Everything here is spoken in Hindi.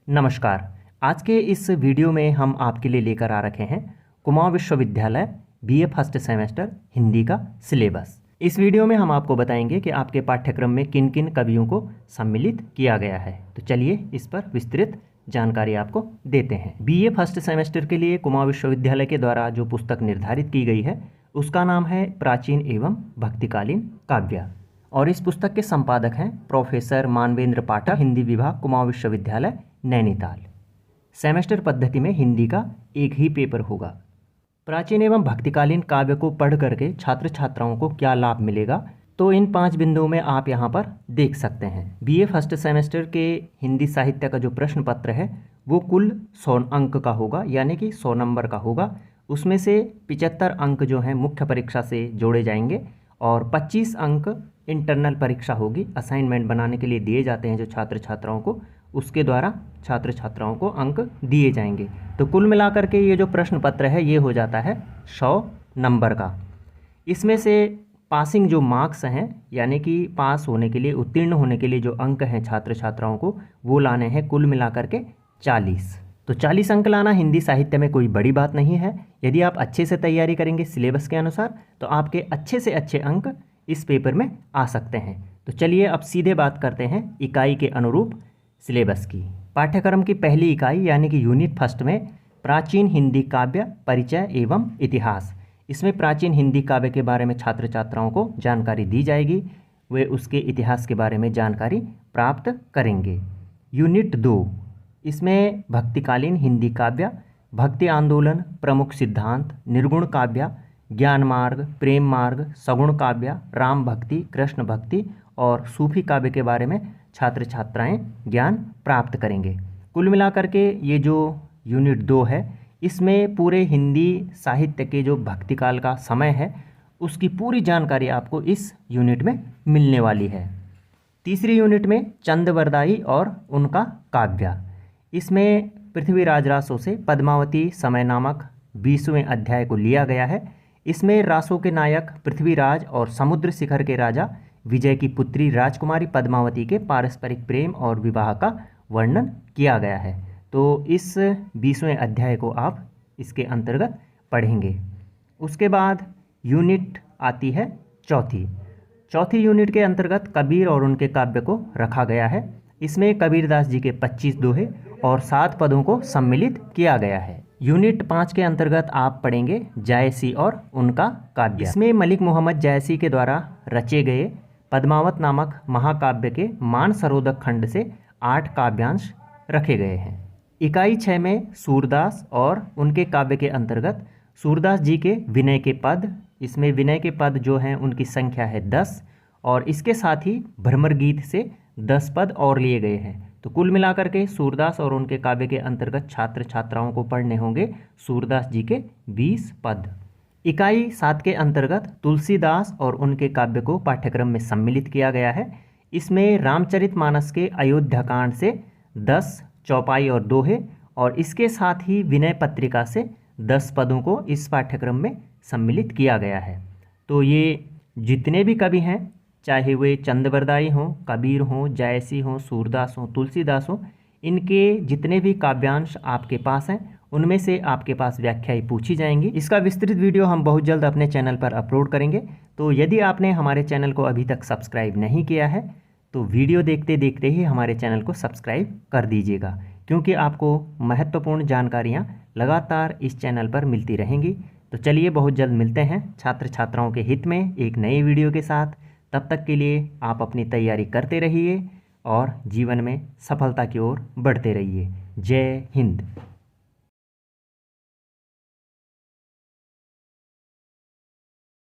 नमस्कार। आज के इस वीडियो में हम आपके लिए लेकर आ रखे हैं कुमाऊं विश्वविद्यालय बीए फर्स्ट सेमेस्टर हिंदी का सिलेबस। इस वीडियो में हम आपको बताएंगे कि आपके पाठ्यक्रम में किन किन कवियों को सम्मिलित किया गया है। तो चलिए इस पर विस्तृत जानकारी आपको देते हैं। बीए फर्स्ट सेमेस्टर के लिए कुमाऊं विश्वविद्यालय के द्वारा जो पुस्तक निर्धारित की गई है उसका नाम है प्राचीन एवं भक्तिकालीन काव्य, और इस पुस्तक के संपादक हैं प्रोफेसर मानवेंद्र पाठक, हिंदी विभाग कुमाऊं विश्वविद्यालय नैनीताल। सेमेस्टर पद्धति में हिंदी का एक ही पेपर होगा। प्राचीन एवं भक्तिकालीन काव्य को पढ़ करके छात्र छात्राओं को क्या लाभ मिलेगा, तो इन 5 बिंदुओं में आप यहाँ पर देख सकते हैं। बीए फर्स्ट सेमेस्टर के हिंदी साहित्य का जो प्रश्न पत्र है वो कुल 100 अंक का होगा, यानी कि 100 नंबर का होगा। उसमें से 75 अंक जो हैं मुख्य परीक्षा से जोड़े जाएंगे और 25 अंक इंटरनल परीक्षा होगी। असाइनमेंट बनाने के लिए दिए जाते हैं जो छात्र छात्राओं को, उसके द्वारा छात्र छात्राओं को अंक दिए जाएंगे। तो कुल मिलाकर के ये जो प्रश्न पत्र है ये हो जाता है 100 नंबर का। इसमें से पासिंग जो मार्क्स हैं, यानी कि पास होने के लिए, उत्तीर्ण होने के लिए जो अंक हैं छात्र छात्राओं को, वो लाने हैं कुल मिलाकर के 40। तो 40 अंक लाना हिंदी साहित्य में कोई बड़ी बात नहीं है। यदि आप अच्छे से तैयारी करेंगे सिलेबस के अनुसार तो आपके अच्छे से अच्छे अंक इस पेपर में आ सकते हैं। तो चलिए अब सीधे बात करते हैं इकाई के अनुरूप सिलेबस की। पाठ्यक्रम की पहली इकाई यानी कि यूनिट फर्स्ट में प्राचीन हिंदी काव्य परिचय एवं इतिहास। इसमें प्राचीन हिंदी काव्य के बारे में छात्र छात्राओं को जानकारी दी जाएगी, वे उसके इतिहास के बारे में जानकारी प्राप्त करेंगे। यूनिट 2, इसमें भक्तिकालीन हिंदी काव्य, भक्ति आंदोलन, प्रमुख सिद्धांत, निर्गुण काव्य, ज्ञान मार्ग, प्रेम मार्ग, सगुण काव्य, राम भक्ति, कृष्ण भक्ति और सूफी काव्य के बारे में छात्र छात्राएं ज्ञान प्राप्त करेंगे। कुल मिलाकर के ये जो यूनिट 2 है इसमें पूरे हिंदी साहित्य के जो भक्तिकाल का समय है उसकी पूरी जानकारी आपको इस यूनिट में मिलने वाली है। तीसरी यूनिट में चंदवरदाई और उनका काव्य। इसमें पृथ्वीराज रासों से पद्मावती समय नामक 20वें अध्याय को लिया गया है। इसमें रासों के नायक पृथ्वीराज और समुद्र शिखर के राजा विजय की पुत्री राजकुमारी पद्मावती के पारस्परिक प्रेम और विवाह का वर्णन किया गया है। तो इस 20वें अध्याय को आप इसके अंतर्गत पढ़ेंगे। उसके बाद यूनिट आती है चौथी यूनिट के अंतर्गत कबीर और उनके काव्य को रखा गया है। इसमें कबीरदास जी के 25 दोहे और 7 पदों को सम्मिलित किया गया है। यूनिट 5 के अंतर्गत आप पढ़ेंगे जायसी और उनका काव्य। इसमें मलिक मोहम्मद जायसी के द्वारा रचे गए पद्मावत नामक महाकाव्य के मानसरोदक खंड से 8 काव्यांश रखे गए हैं। इकाई 6 में सूरदास और उनके काव्य के अंतर्गत सूरदास जी के विनय के पद, इसमें विनय के पद जो हैं उनकी संख्या है 10 और इसके साथ ही भ्रमर गीत से 10 पद और लिए गए हैं। तो कुल मिलाकर के सूरदास और उनके काव्य के अंतर्गत छात्र छात्राओं को पढ़ने होंगे सूरदास जी के 20 पद। इकाई 7 के अंतर्गत तुलसीदास और उनके काव्य को पाठ्यक्रम में सम्मिलित किया गया है। इसमें रामचरितमानस के अयोध्याकांड से 10 चौपाई और दोहे और इसके साथ ही विनय पत्रिका से 10 पदों को इस पाठ्यक्रम में सम्मिलित किया गया है। तो ये जितने भी कवि हैं, चाहे वे चंदवरदाई हों, कबीर हों, जायसी हों, सूरदास हों, तुलसीदास हों, इनके जितने भी काव्यांश आपके पास हैं उनमें से आपके पास व्याख्याएं पूछी जाएंगी। इसका विस्तृत वीडियो हम बहुत जल्द अपने चैनल पर अपलोड करेंगे। तो यदि आपने हमारे चैनल को अभी तक सब्सक्राइब नहीं किया है तो वीडियो देखते देखते ही हमारे चैनल को सब्सक्राइब कर दीजिएगा, क्योंकि आपको महत्वपूर्ण जानकारियाँ लगातार इस चैनल पर मिलती रहेंगी। तो चलिए बहुत जल्द मिलते हैं छात्र छात्राओं के हित में एक नई वीडियो के साथ। तब तक के लिए आप अपनी तैयारी करते रहिए और जीवन में सफलता की ओर बढ़ते रहिए। जय हिंद।